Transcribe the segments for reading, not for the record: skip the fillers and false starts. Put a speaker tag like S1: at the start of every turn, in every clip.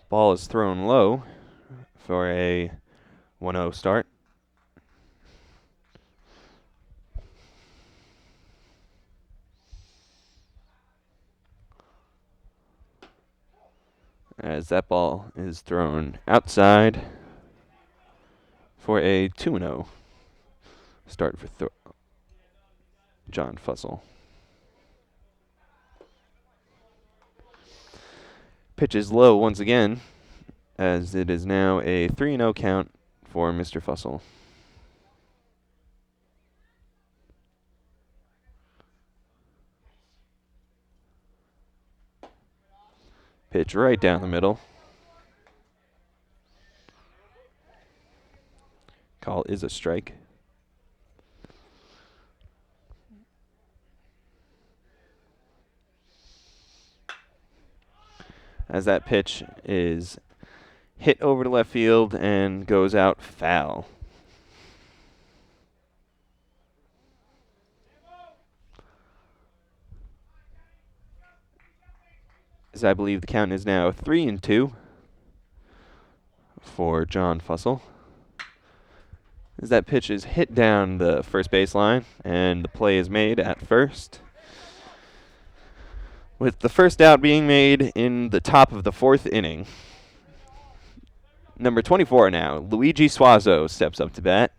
S1: Ball is thrown low for a 1-0 start. As that ball is thrown outside for a 2-0 start for John Fussell. Pitch is low once again, as it is now a 3-0 count for Mr. Fussell. Pitch right down the middle. Call is a strike. As that pitch is hit over to left field and goes out foul. As I believe the count is now 3-2 for John Fussell. As that pitch is hit down the first baseline and the play is made at first, with the first out being made in the top of the fourth inning. Number 24 now, Luigi Suazo steps up to bat.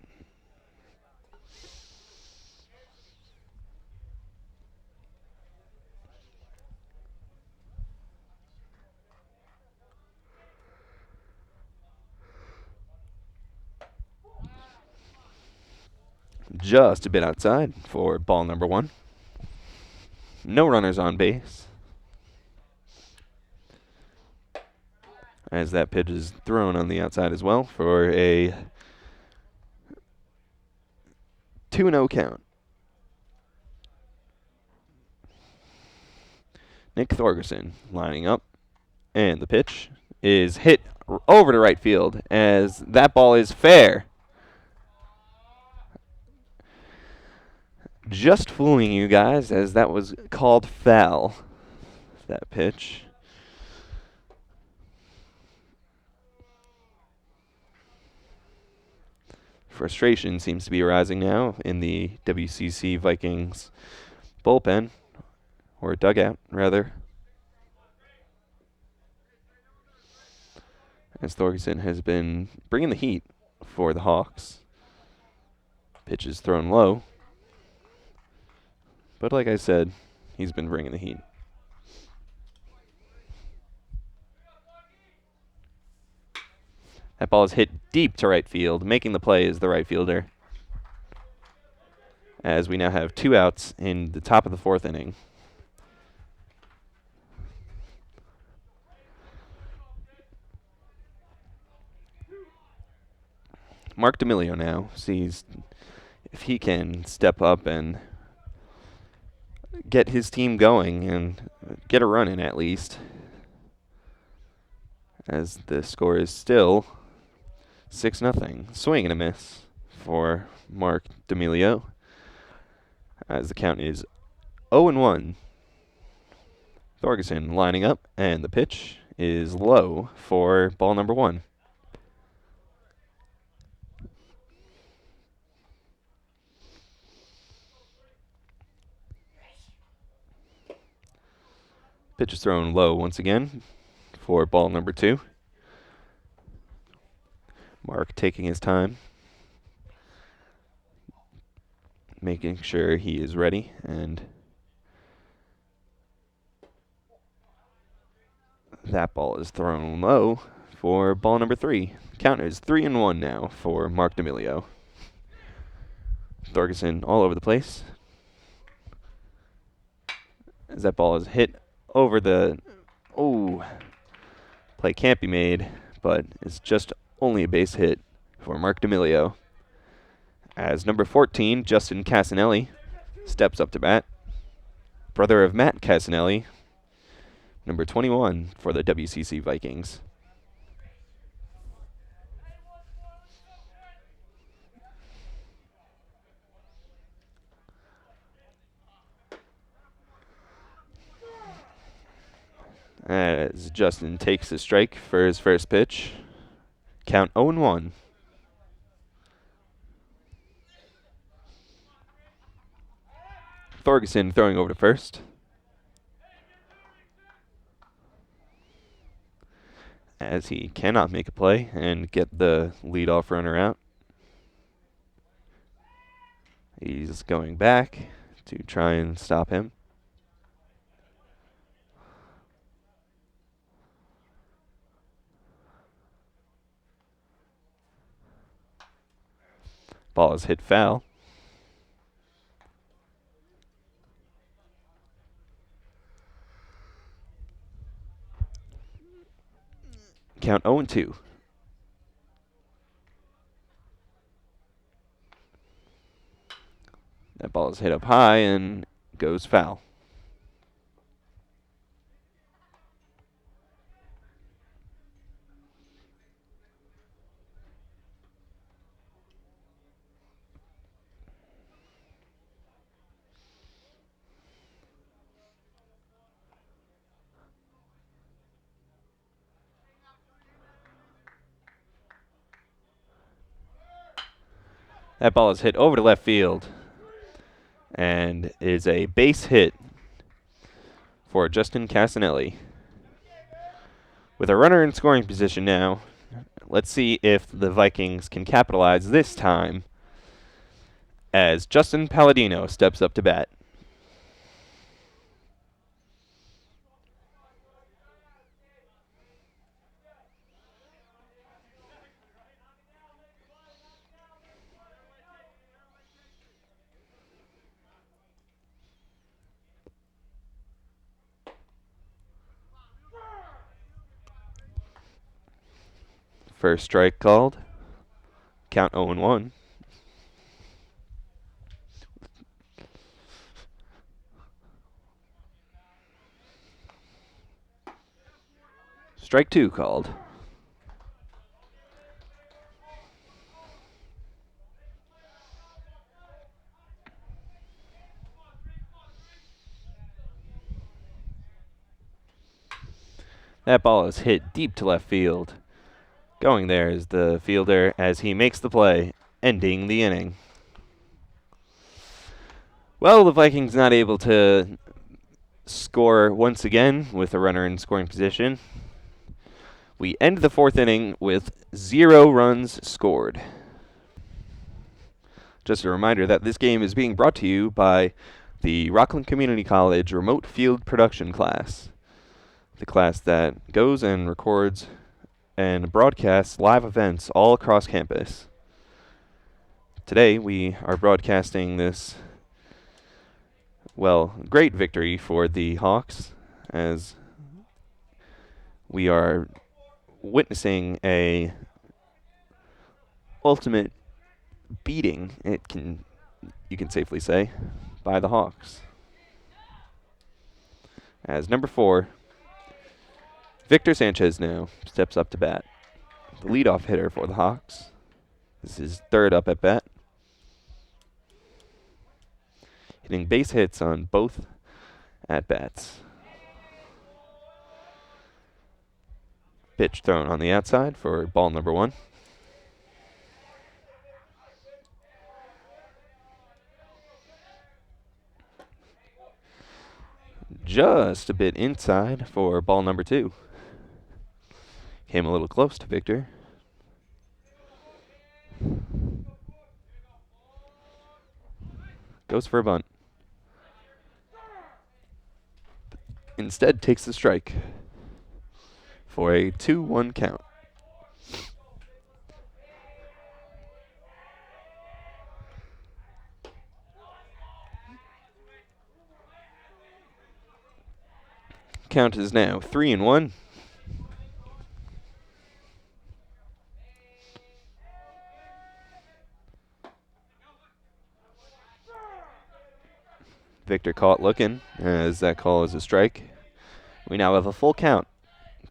S1: Just a bit outside for ball number 1. No runners on base. As that pitch is thrown on the outside as well for a 2-0 count. Nick Thorgerson lining up, and the pitch is hit over to right field as that ball is fair. Just fooling you guys, as that was called foul, that pitch. Frustration seems to be arising now in the WCC Vikings bullpen, or dugout, rather. As Thorgerson has been bringing the heat for the Hawks. Pitch is thrown low. But like I said, he's been bringing the heat. That ball is hit deep to right field. Making the play is the right fielder. As we now have 2 outs in the top of the fourth inning. Mark D'Amelio now sees if he can step up and get his team going and get a run in at least. As the score is still 6-0. Swing and a miss for Mark D'Amelio. As the count is 0-1. Thorgerson lining up, and the pitch is low for ball number 1. Pitch is thrown low once again for ball number 2. Mark taking his time, making sure he is ready, and that ball is thrown low for ball number 3. Count is 3-1 now for Mark D'Amelio. Thorgerson all over the place. As that ball is hit over the... Oh, play can't be made, but it's just only a base hit for Mark D'Amelio. As number 14, Justin Casanelli, steps up to bat. Brother of Matt Casanelli, number 21 for the WCC Vikings. as Justin takes a strike for his first pitch. Count 0-1. Thorgerson throwing over to first. As he cannot make a play and get the leadoff runner out. He's going back to try and stop him. Ball is hit foul. Count 0-2. That ball is hit up high and goes foul. That ball is hit over to left field and is a base hit for Justin Casanelli. With a runner in scoring position now, let's see if the Vikings can capitalize this time as Justin Palladino steps up to bat. First strike called. Count 0-1. Strike 2 called. That ball is hit deep to left field. Going there is the fielder as he makes the play, ending the inning. Well, the Vikings not able to score once again with a runner in scoring position. We end the fourth inning with 0 runs scored. Just a reminder that this game is being brought to you by the Rockland Community College Remote Field Production class, the class that goes and records and broadcasts live events all across campus. Today we are broadcasting this, great victory for the Hawks as we are witnessing a ultimate beating, you can safely say, by the Hawks. As number 4, Victor Sanchez now steps up to bat. The leadoff hitter for the Hawks. This is third up at bat. Hitting base hits on both at bats. Pitch thrown on the outside for ball number 1. Just a bit inside for ball number 2. Came a little close to Victor. Goes for a bunt. Instead takes the strike for a 2-1 count. Count is now 3-1. Victor caught looking as that call is a strike. We now have a full count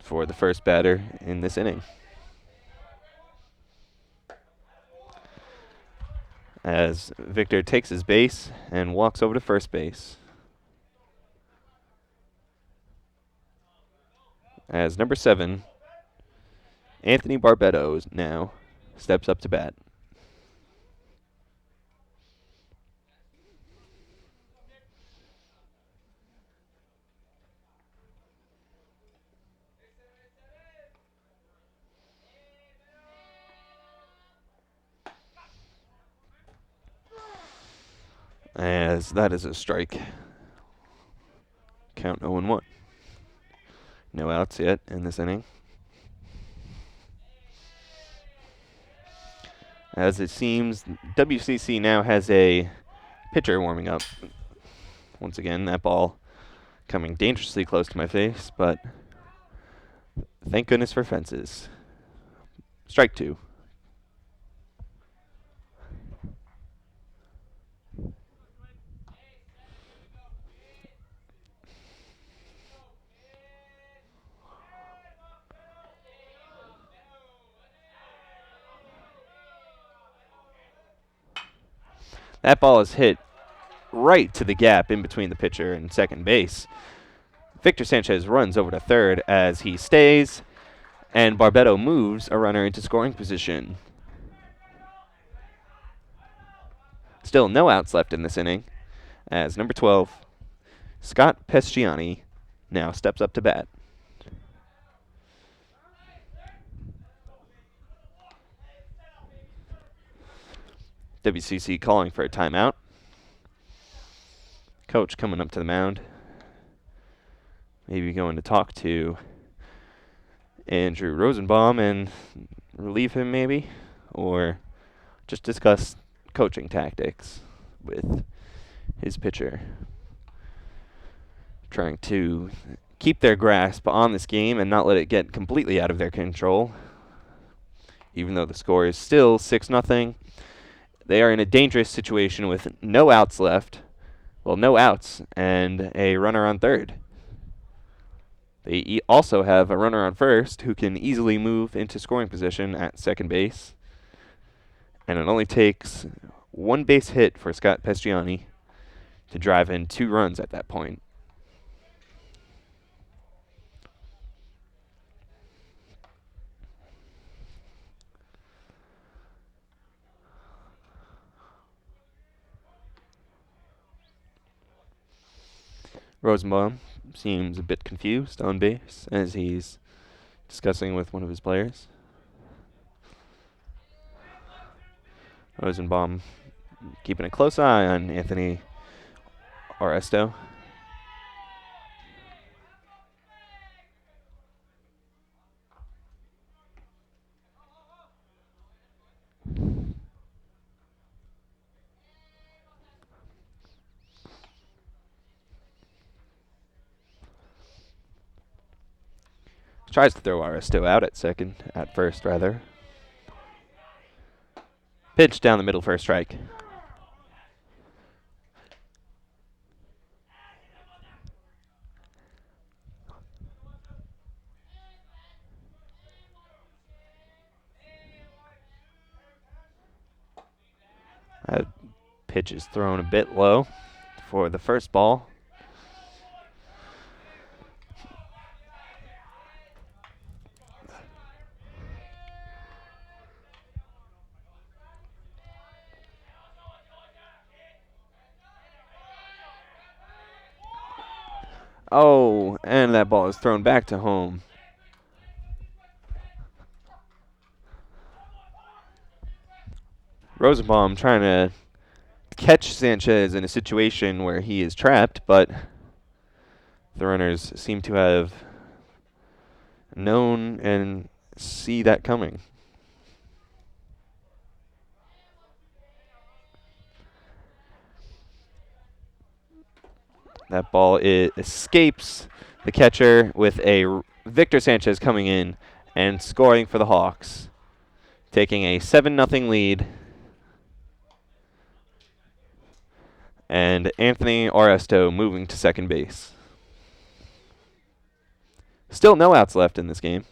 S1: for the first batter in this inning. As Victor takes his base and walks over to first base. as number 7, Anthony Barbetto now steps up to bat. As that is a strike. Count 0-1. No outs yet in this inning. As it seems, WCC now has a pitcher warming up. Once again, that ball coming dangerously close to my face, but thank goodness for fences. Strike 2. That ball is hit right to the gap in between the pitcher and second base. Victor Sanchez runs over to third as he stays, and Barbetto moves a runner into scoring position. Still no outs left in this inning, as number 12, Scott Pesciani, now steps up to bat. WCC calling for a timeout. Coach coming up to the mound. Maybe going to talk to Andrew Rosenbaum and relieve him maybe, or just discuss coaching tactics with his pitcher. Trying to keep their grasp on this game and not let it get completely out of their control. Even though the score is still 6-0, they are in a dangerous situation with no outs left. Well, no outs and a runner on third. They also have a runner on first who can easily move into scoring position at second base. And it only takes one base hit for Scott Pesciani to drive in 2 runs at that point. Rosenbaum seems a bit confused on base as he's discussing with one of his players. Rosenbaum keeping a close eye on Anthony Oresto. Tries to throw Oresto out at first rather. Pitch down the middle for a strike. That pitch is thrown a bit low for the first ball. Oh, and that ball is thrown back to home. Rosenbaum trying to catch Sanchez in a situation where he is trapped, but the runners seem to have known and see that coming. That ball escapes the catcher with a Victor Sanchez coming in and scoring for the Hawks, taking a 7-0 lead. And Anthony Oresto moving to second base. Still no outs left in this game.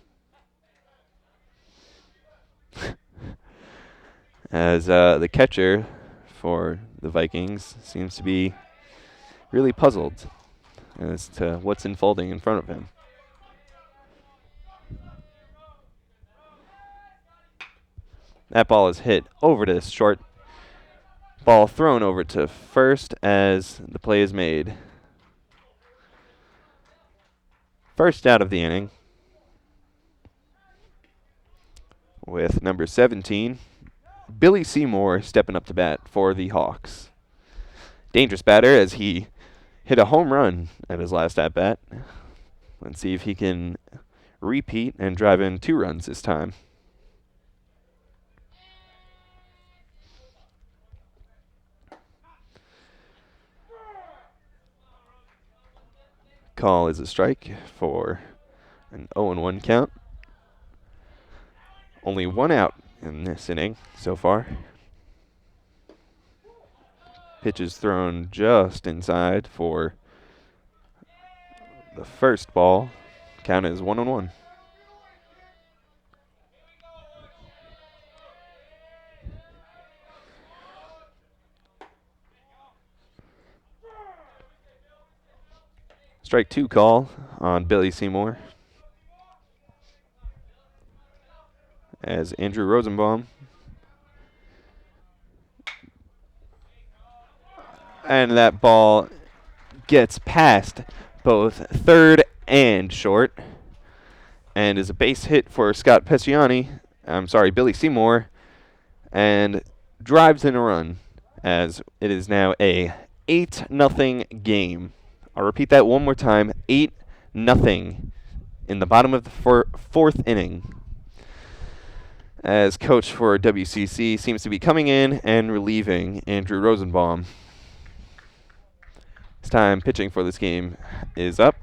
S1: As the catcher for the Vikings seems to be really puzzled as to what's unfolding in front of him. That ball is hit over to short. Ball thrown over to first as the play is made. First out of the inning with number 17, Billy Seymour, stepping up to bat for the Hawks. Dangerous batter as he hit a home run at his last at-bat. Let's see if he can repeat and drive in 2 runs this time. Call is a strike for an 0-1 count. Only 1 out in this inning so far. Pitch is thrown just inside for the first ball. Count is 1-1. Strike 2 call on Billy Seymour as Andrew Rosenbaum. And that ball gets past both third and short and is a base hit for Scott Billy Seymour, and drives in a run as it is now a 8-0 game. I'll repeat that one more time, 8-0 in the bottom of the fourth inning, as coach for WCC seems to be coming in and relieving Andrew Rosenbaum. His time pitching for this game is up.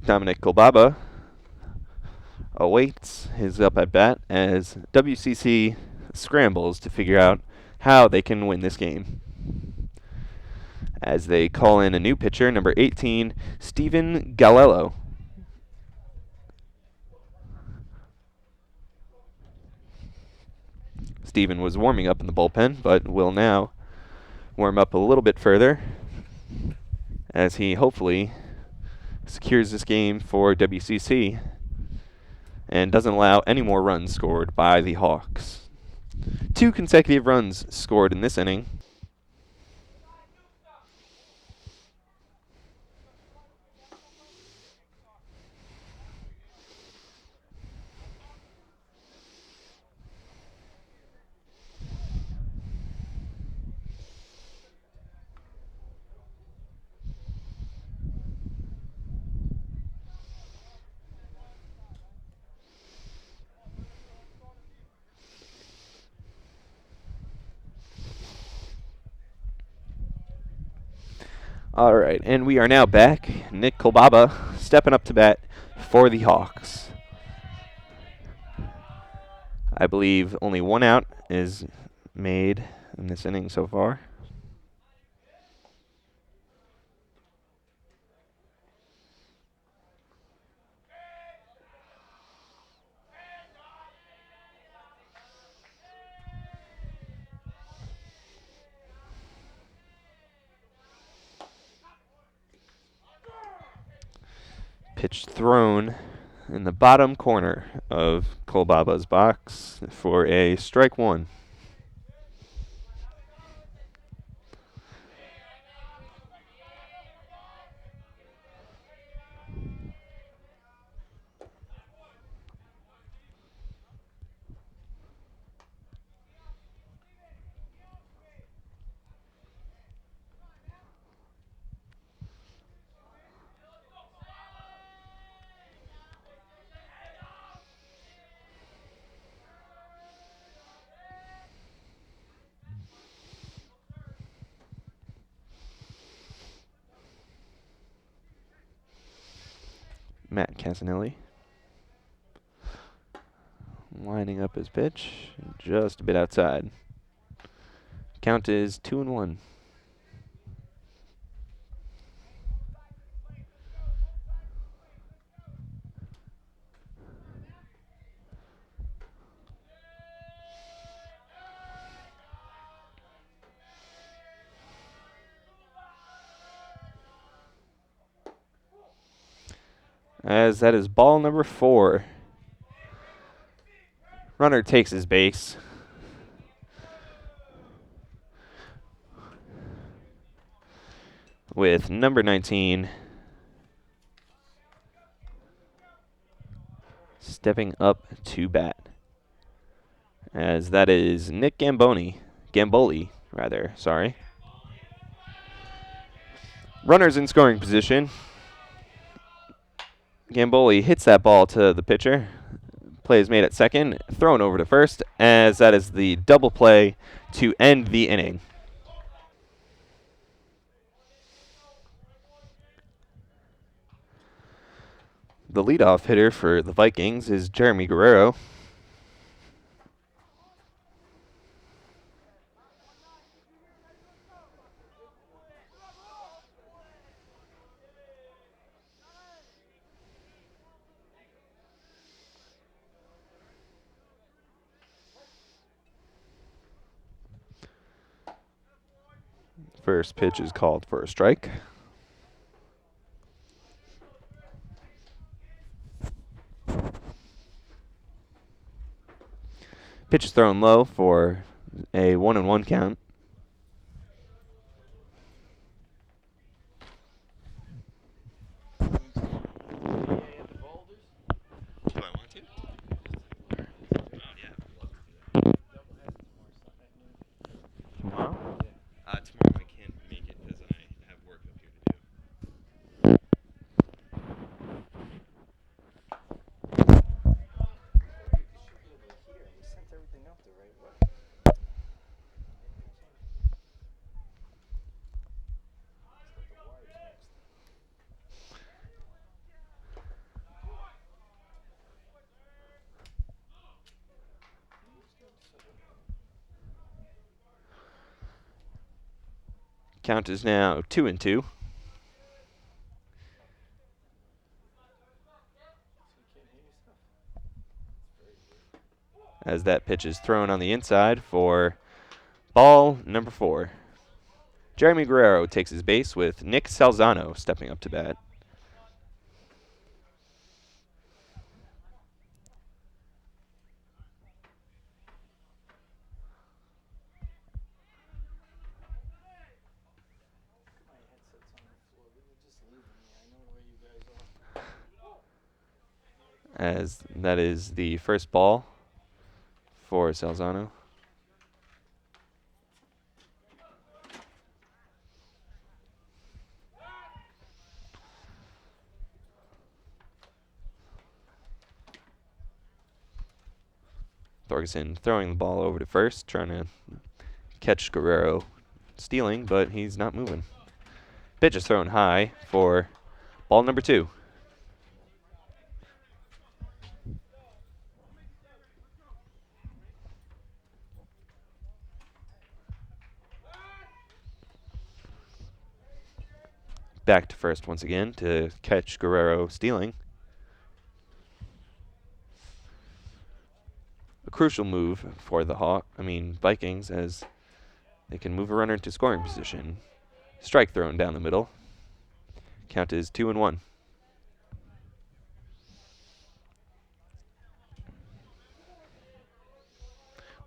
S1: Dominic Kolbaba awaits his up at bat as WCC scrambles to figure out how they can win this game, as they call in a new pitcher, number 18, Steven Galello. Steven was warming up in the bullpen, but will now warm up a little bit further as he hopefully secures this game for WCC and doesn't allow any more runs scored by the Hawks. 2 consecutive runs scored in this inning. All right, and we are now back. Nick Kolbaba stepping up to bat for the Hawks. I believe only 1 out is made in this inning so far. Pitch thrown in the bottom corner of Kolbaba's box for a strike 1. Matt Casanelli lining up his pitch just a bit outside. Count is 2-1. as that is ball number 4. Runner takes his base. With number 19 stepping up to bat. As that is Nick Gamboli, sorry. Runners in scoring position. Gamboli hits that ball to the pitcher. Play is made at second, thrown over to first, as that is the double play to end the inning. The leadoff hitter for the Vikings is Jeremy Guerrero. First pitch is called for a strike. Pitch is thrown low for a 1-1 count. Tomorrow? Tomorrow I can't make it because I have work up here to do. Count is now 2-2. As that pitch is thrown on the inside for ball number 4. Jeremy Guerrero takes his base with Nick Salzano stepping up to bat. As that is the first ball for Salzano. Thorgerson throwing the ball over to first, trying to catch Guerrero stealing, but he's not moving. Pitch is thrown high for ball number 2. Back to first once again to catch Guerrero stealing. A crucial move for the Vikings, as they can move a runner into scoring position. Strike thrown down the middle. Count is 2-1.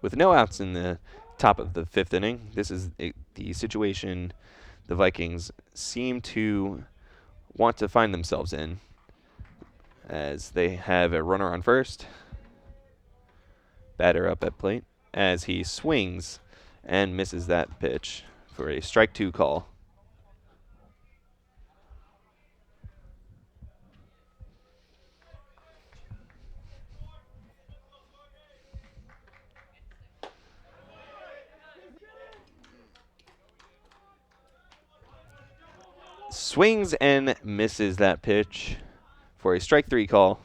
S1: With no outs in the top of the 5th inning, this is the situation the Vikings seem to want to find themselves in, as they have a runner on first. Batter up at plate as he swings and misses that pitch for a strike 2 call. Swings and misses that pitch for a strike 3 call.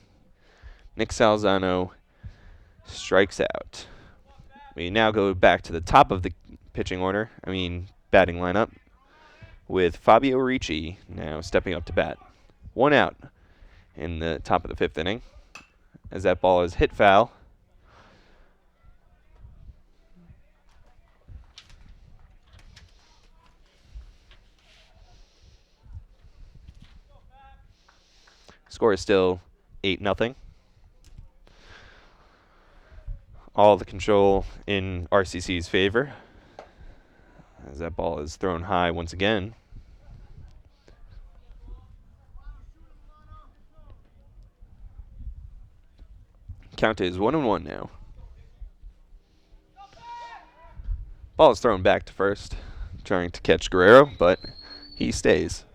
S1: Nick Salzano strikes out. We now go back to the top of the batting lineup, with Fabio Ricci now stepping up to bat. 1 out in the top of the 5th inning, as that ball is hit foul. Score is still 8-0. All the control in RCC's favor, as that ball is thrown high once again. Count is 1-1 now. Ball is thrown back to first, trying to catch Guerrero, but he stays.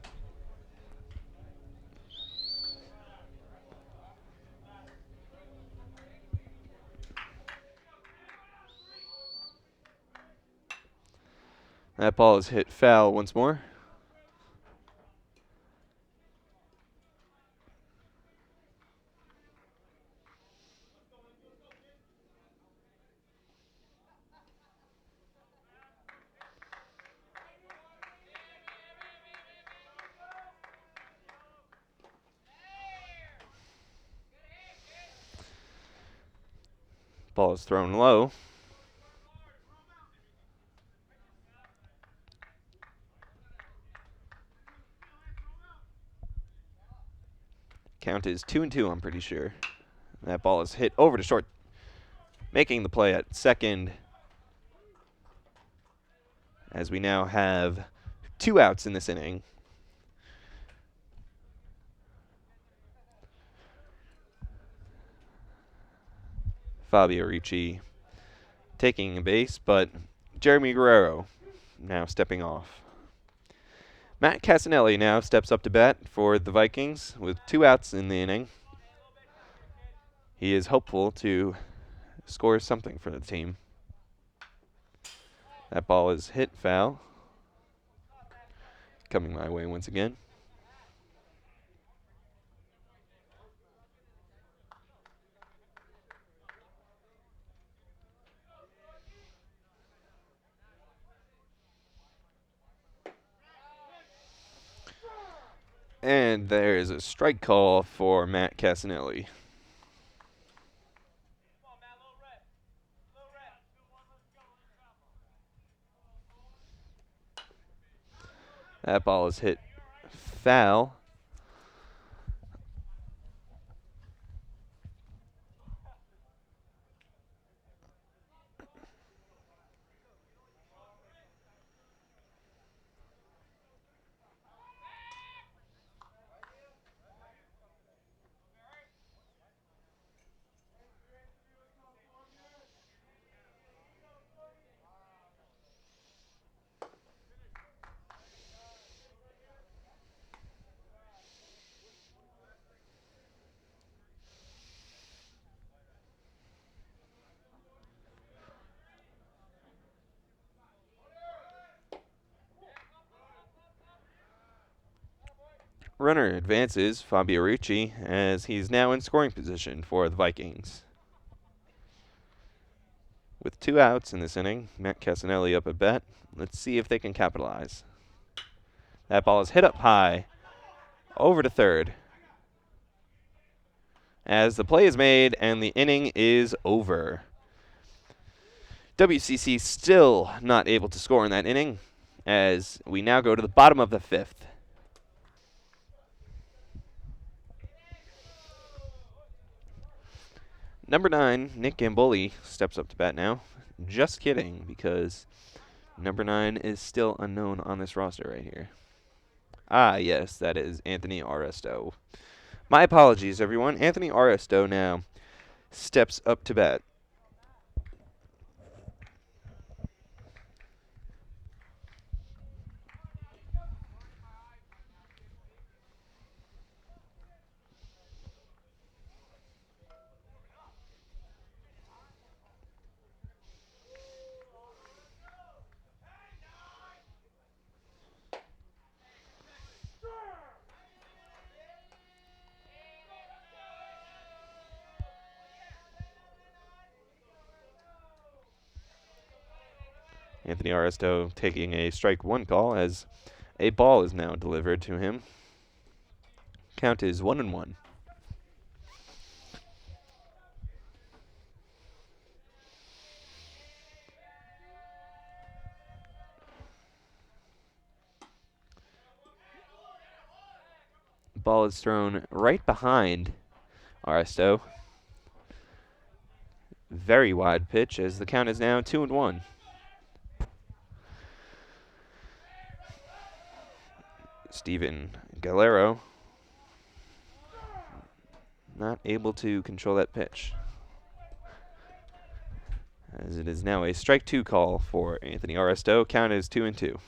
S1: That ball is hit foul once more. Ball is thrown low. Count is 2-2, I'm pretty sure. That ball is hit over to short, making the play at second, as we now have 2 outs in this inning. Fabio Ricci taking a base, but Jeremy Guerrero now stepping off. Matt Casanelli now steps up to bat for the Vikings with 2 outs in the inning. He is hopeful to score something for the team. That ball is hit foul. Coming my way once again. And there is a strike call for Matt Casanelli. That ball is hit foul. Runner advances Fabio Ricci as he's now in scoring position for the Vikings. With 2 outs in this inning, Matt Casanelli up at bat. Let's see if they can capitalize. That ball is hit up high, over to third. As the play is made and the inning is over. WCC still not able to score in that inning, as we now go to the bottom of the 5th. Number 9, Nick Gamboli, steps up to bat now. Just kidding, because number 9 is still unknown on this roster right here. Ah, yes, that is Anthony Aresto. My apologies, everyone. Anthony Aresto now steps up to bat. Anthony Aresto taking a strike 1 call as a ball is now delivered to him. Count is 1-1. ball is thrown right behind Aristo. Very wide pitch as the count is now 2-1. Steven Galero not able to control that pitch, as it is now a strike 2 call for Anthony Aristo. Count is 2-2.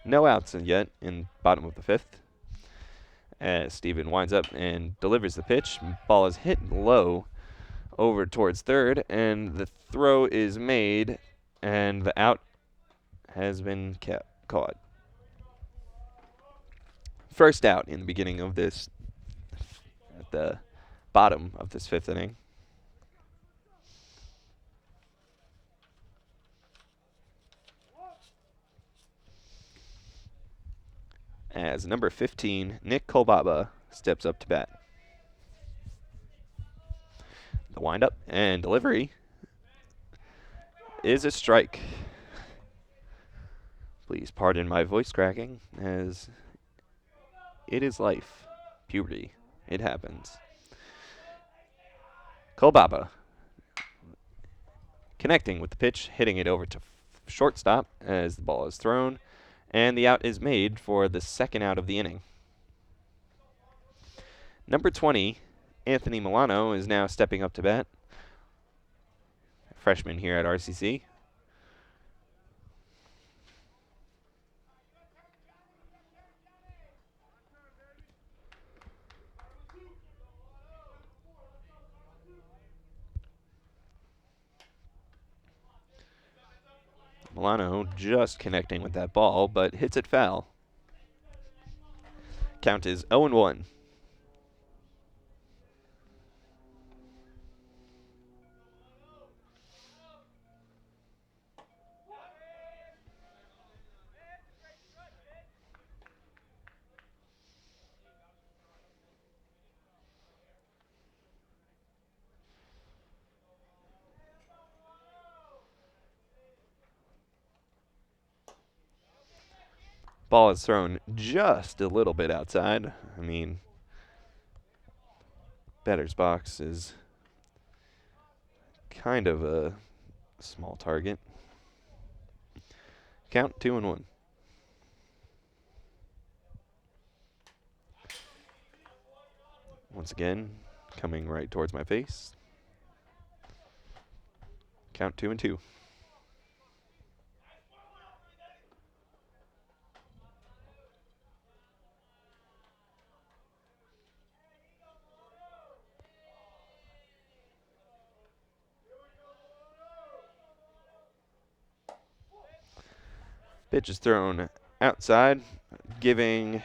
S1: No outs yet in bottom of the 5th. As Steven winds up and delivers the pitch, ball is hit low over towards third, and the throw is made, and the out has been caught. First out in the beginning of this, at the bottom of this 5th inning. As number 15, Nick Kolbaba, steps up to bat. The windup and delivery is a strike. Please pardon my voice cracking, as it is life. Puberty. It happens. Kolbaba connecting with the pitch, hitting it over to shortstop as the ball is thrown, and the out is made for the second out of the inning. Number 20, Anthony Milano, is now stepping up to bat. Freshman here at RCC. Milano just connecting with that ball, but hits it foul. Count is 0-1. Ball is thrown just a little bit outside. I mean, batter's box is kind of a small target. Count 2-1. Once again, coming right towards my face. Count 2-2. Pitch is thrown outside, giving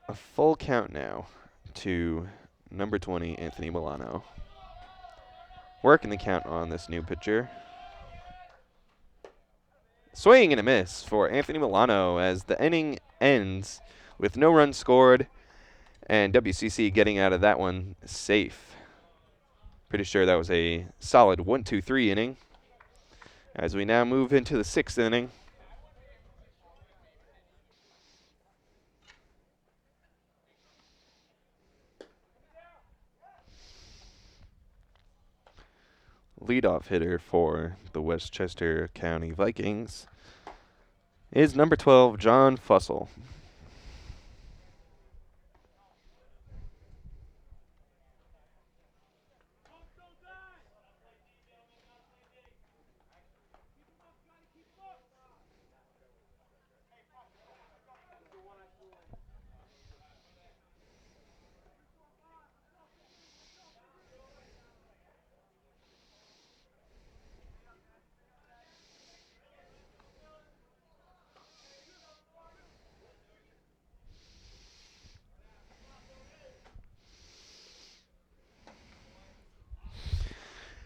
S1: a full count now to number 20, Anthony Milano. Working the count on this new pitcher. Swing and a miss for Anthony Milano as the inning ends with no runs scored and WCC getting out of that one safe. Pretty sure that was a solid 1-2-3 inning. As we now move into the 6th inning. Leadoff hitter for the Westchester County Vikings is number 12, John Fussell.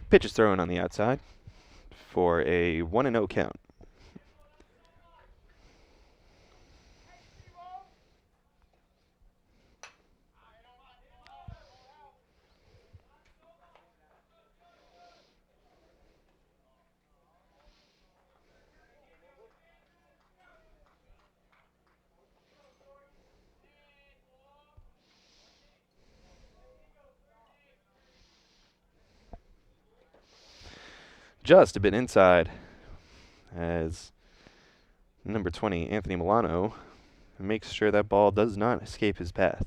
S1: Pitch is thrown on the outside for a 1-0 count. just a bit inside as number 20, Anthony Milano, makes sure that ball does not escape his path.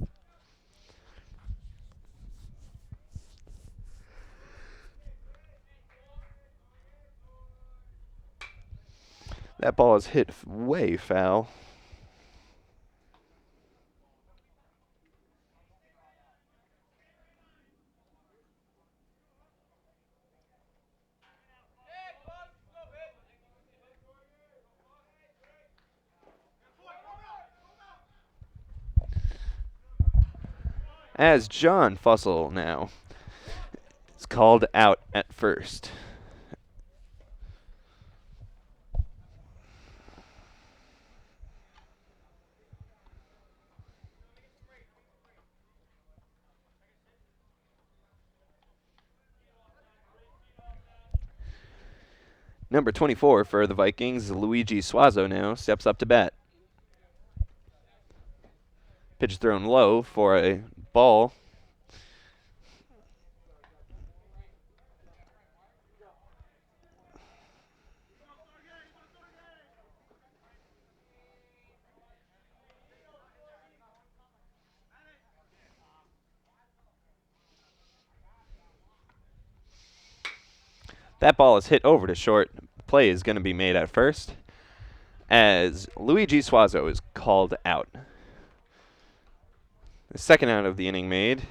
S1: That ball is hit way foul. As John Fussell now is called out at first. Number 24 for the Vikings, Luigi Suazo now steps up to bat. Pitch thrown low for a ball. That ball is hit over to short. Play is going to be made at first as Luigi Suazo is called out. The second out of the inning made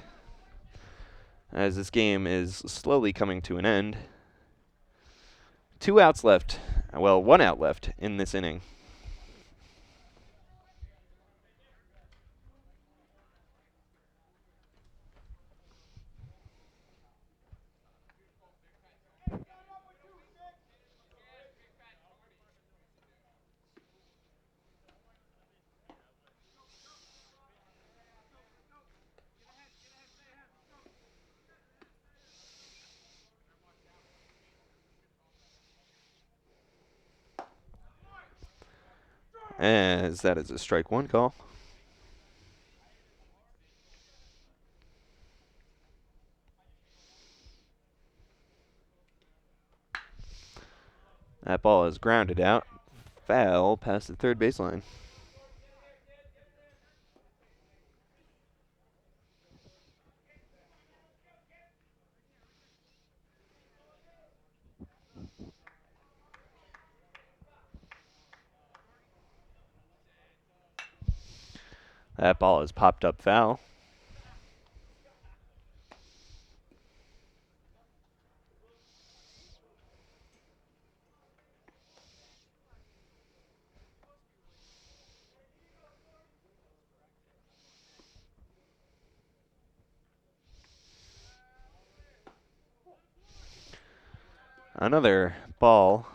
S1: as this game is slowly coming to an end. 2 outs left. Well, 1 out left in this inning. As that is a strike one call. That ball is grounded out. Foul past the third baseline. That ball is popped up foul. Another ball.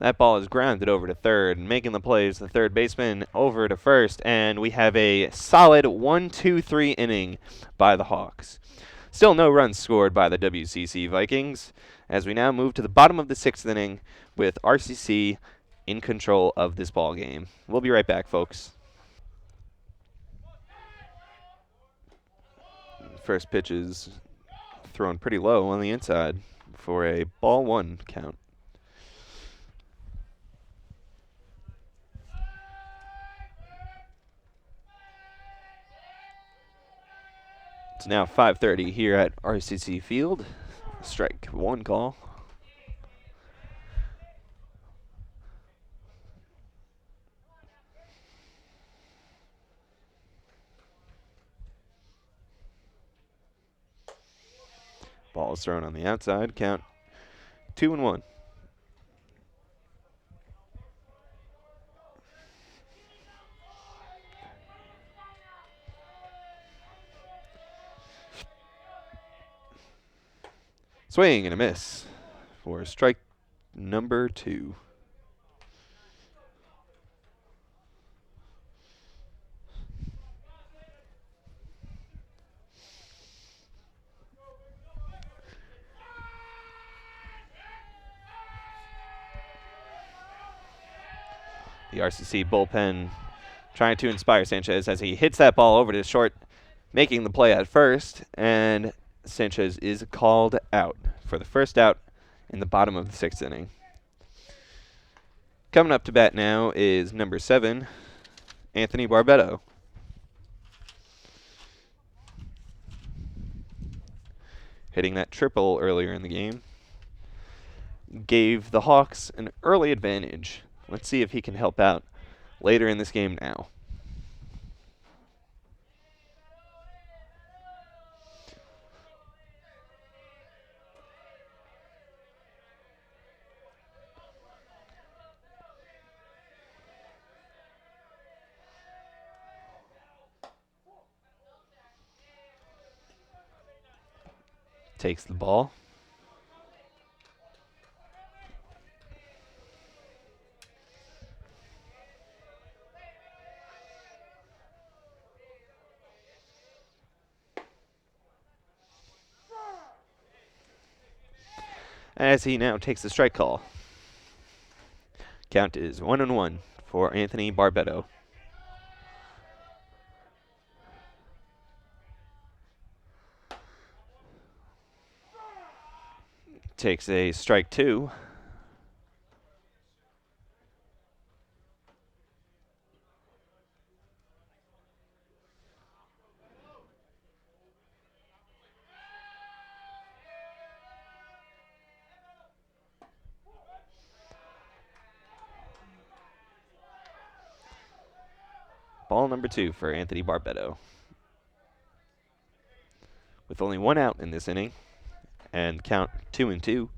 S1: That ball is grounded over to third, making the plays. The third baseman over to first, and we have a solid 1-2-3 inning by the Hawks. Still no runs scored by the WCC Vikings, as we now move to the bottom of the 6th inning with RCC in control of this ball game. We'll be right back, folks. First pitch is thrown pretty low on the inside for a ball 1 count. It's now 5:30 here at RCC Field. Strike 1 call. Ball is thrown on the outside. Count 2-1. Swing and a miss for strike number 2. The RCC bullpen trying to inspire Sanchez as he hits that ball over to short, making the play at first, and Sanchez is called out for the first out in the bottom of the 6th inning. Coming up to bat now is number 7, Anthony Barbetto. Hitting that triple earlier in the game gave the Hawks an early advantage. Let's see if he can help out later in this game now. Takes the ball. As he now takes the strike call. Count is 1-1 for Anthony Barbetto. Takes a strike 2. Ball number 2 for Anthony Barbetto. With only 1 out in this inning, and count 2-2.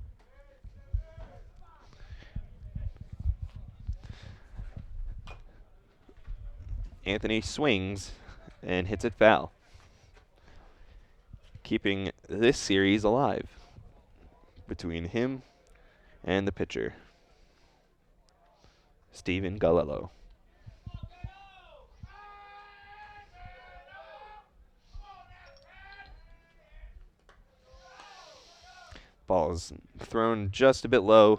S1: Anthony swings and hits it foul, keeping this series alive between him and the pitcher, Steven Galello. Ball is thrown just a bit low,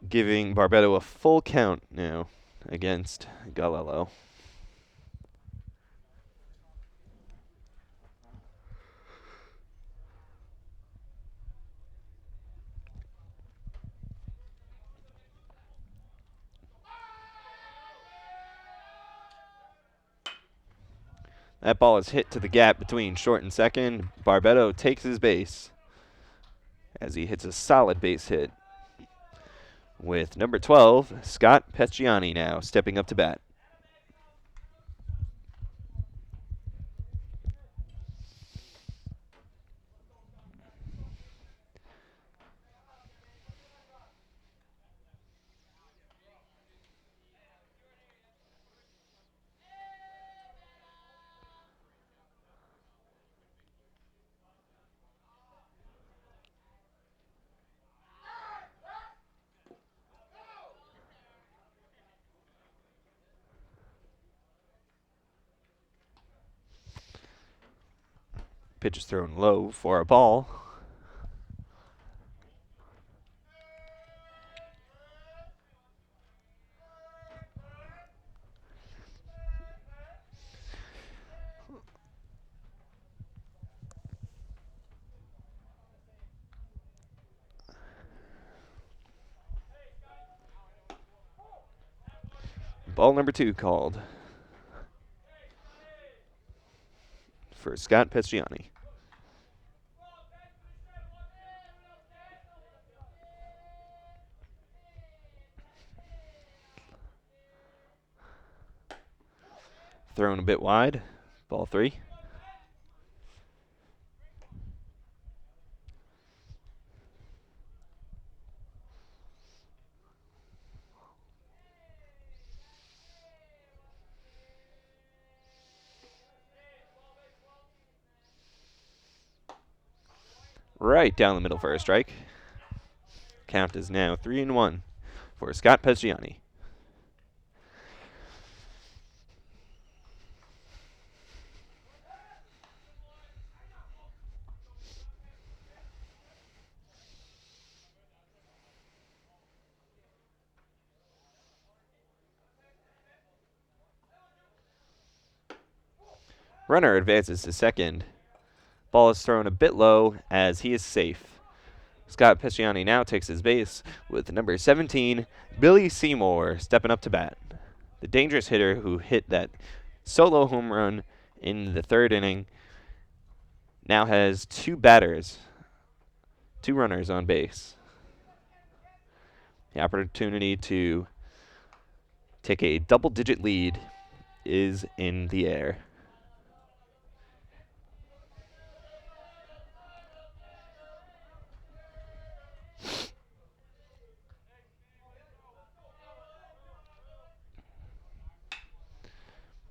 S1: giving Barbetto a full count now against Galello. That ball is hit to the gap between short and second. Barbetto takes his base as he hits a solid base hit, with number 12, Scott Pesciani, now stepping up to bat. Pitch is thrown low for a ball. Ball number 2 called for Scott Pesciani. Thrown a bit wide. Ball 3. Right down the middle for a strike. Count is now 3-1 for Scott Pesciani. Runner advances to second. Ball is thrown a bit low as he is safe. Scott Pisciani now takes his base with number 17, Billy Seymour, stepping up to bat. The dangerous hitter who hit that solo home run in the third inning now has two runners on base. The opportunity to take a double-digit lead is in the air.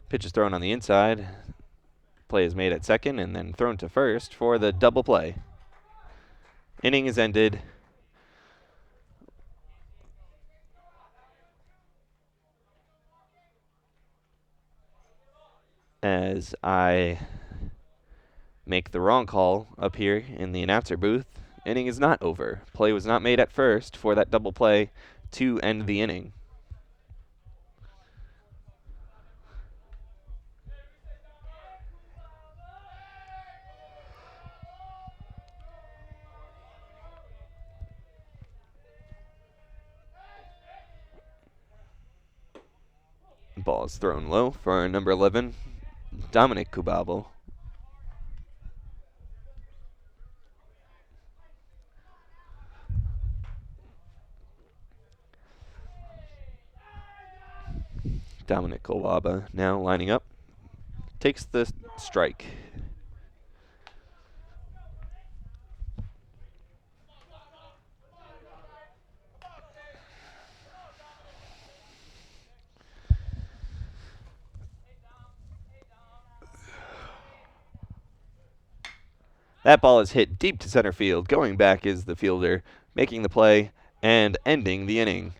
S1: Pitch is thrown on the inside. Play is made at second and then thrown to first for the double play. Inning is ended. As I make the wrong call up here in the announcer booth. Inning is not over. Play was not made at first for that double play to end the inning. Ball is thrown low for number 11, Dominic Kubabel. Dominic Kubaba now lining up. Takes the strike. That ball is hit deep to center field. Going back is the fielder, making the play and ending the inning.